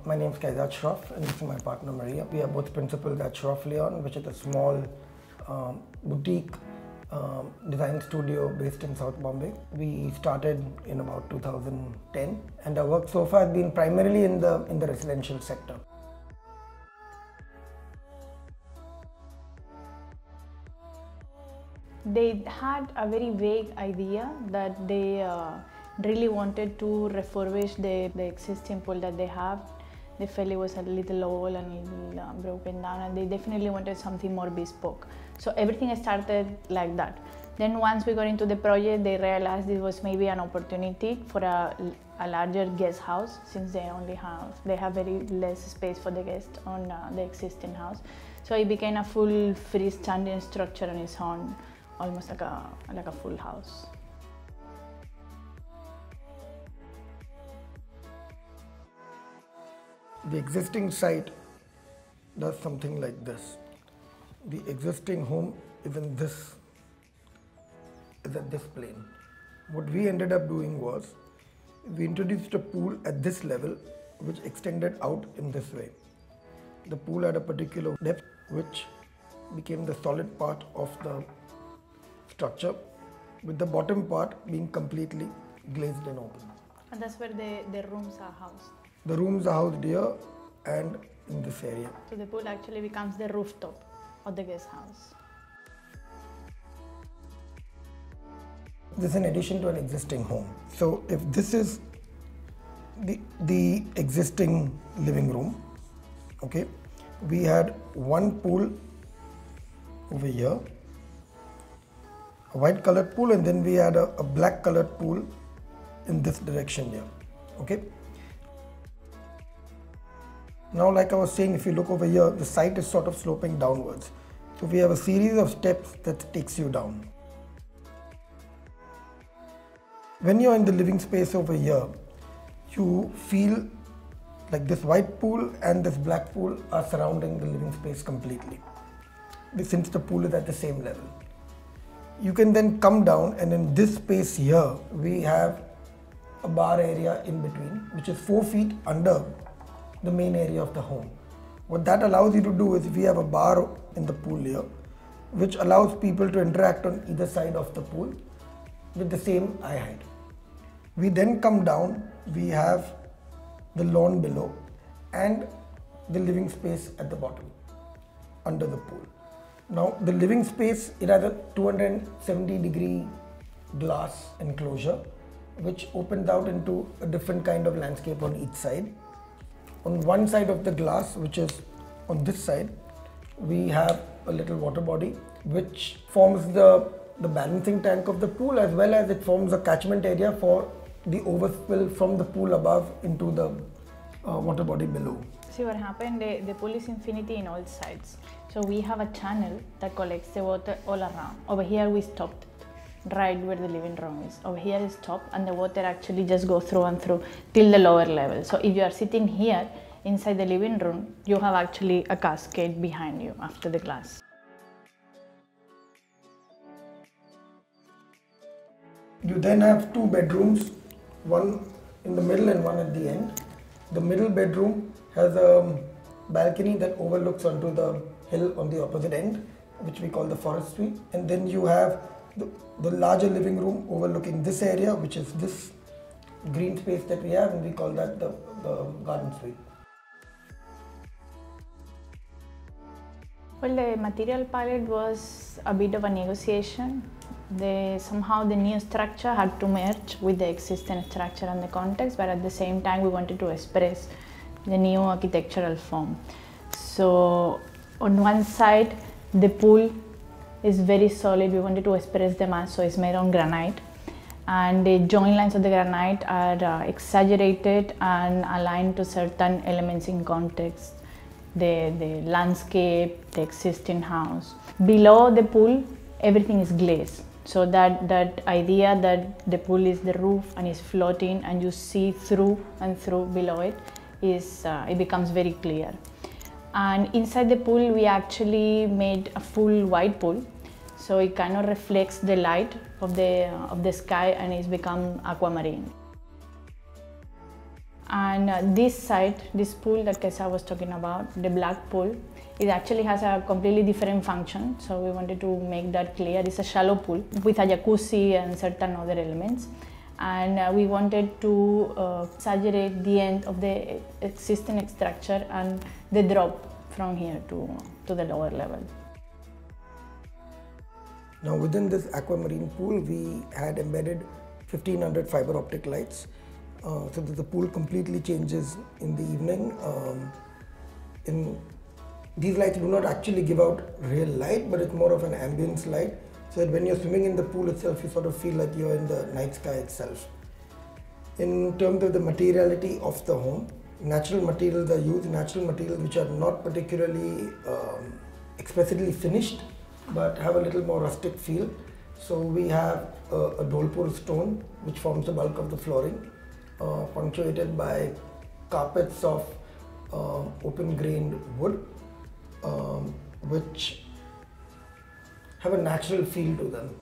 My name is Kayzad Shroff and this is my partner Maria. We are both principals at ShroffLeon, which is a small boutique design studio based in South Bombay. We started in about 2010 and our work so far has been primarily in the residential sector. They had a very vague idea that they really wanted to refurbish the existing pool that they have. They felt it was a little old and a little broken down, and they definitely wanted something more bespoke. So everything started like that. Then once we got into the project, they realized this was maybe an opportunity for a larger guest house, since they have very less space for the guests on the existing house. So it became a full freestanding structure on its own, almost like a full house. The existing site does something like this. The existing home is at this plane. What we ended up doing was, we introduced a pool at this level which extended out in this way. The pool had a particular depth which became the solid part of the structure, with the bottom part being completely glazed and open. And that's where the rooms are housed. The rooms are housed here and in this area. So the pool actually becomes the rooftop of the guest house. This is in addition to an existing home. So if this is the existing living room, okay, we had one pool over here, a white colored pool, and then we had a black colored pool in this direction here, okay. Now, like I was saying, if you look over here, the site is sort of sloping downwards. So we have a series of steps that takes you down. When you're in the living space over here, you feel like this white pool and this black pool are surrounding the living space completely, since the pool is at the same level. You can then come down, and in this space here, we have a bar area in between, which is 4 feet under the main area of the home. What that allows you to do is, we have a bar in the pool here, which allows people to interact on either side of the pool with the same eye height. We then come down, we have the lawn below and the living space at the bottom under the pool. Now the living space, it has a 270-degree glass enclosure which opens out into a different kind of landscape on each side. On one side of the glass, which is on this side, we have a little water body which forms the balancing tank of the pool, as well as it forms a catchment area for the overspill from the pool above into the water body below. See what happened, the pool is infinity in all sides. So we have a channel that collects the water all around. Over here we stopped right where the living room is. Over here is top, and the water actually just goes through and through till the lower level. So if you are sitting here inside the living room, you have actually a cascade behind you after the glass. You then have 2 bedrooms, one in the middle and one at the end. The middle bedroom has a balcony that overlooks onto the hill on the opposite end, which we call the forest suite. And then you have the larger living room overlooking this area, which is this green space that we have, and we call that the garden suite. Well, the material palette was a bit of a negotiation. Somehow the new structure had to merge with the existing structure and the context, but at the same time we wanted to express the new architectural form. So on one side, the pool is very solid. We wanted to express the mass, so it's made on granite, and the joint lines of the granite are exaggerated and aligned to certain elements in context, the landscape, the existing house. Below the pool, everything is glazed, so that idea that the pool is the roof and is floating and you see through and through below it it becomes very clear. And inside the pool, we actually made a full white pool, so it kind of reflects the light of the sky and it's become aquamarine. And this side, this pool that Kayzad was talking about, the black pool, it actually has a completely different function. So we wanted to make that clear. It's a shallow pool with a jacuzzi and certain other elements. And we wanted to exaggerate the end of the existing structure and the drop from here to the lower level. Now within this aquamarine pool, we had embedded 1500 fiber optic lights, so that the pool completely changes in the evening. These lights do not actually give out real light, but it's more of an ambience light, so that when you're swimming in the pool itself, you sort of feel like you're in the night sky itself. In terms of the materiality of the home, natural materials are used, natural materials which are not particularly explicitly finished, but have a little more rustic feel. So we have a Dholpur stone which forms the bulk of the flooring, punctuated by carpets of open grained wood, which have a natural feel to them.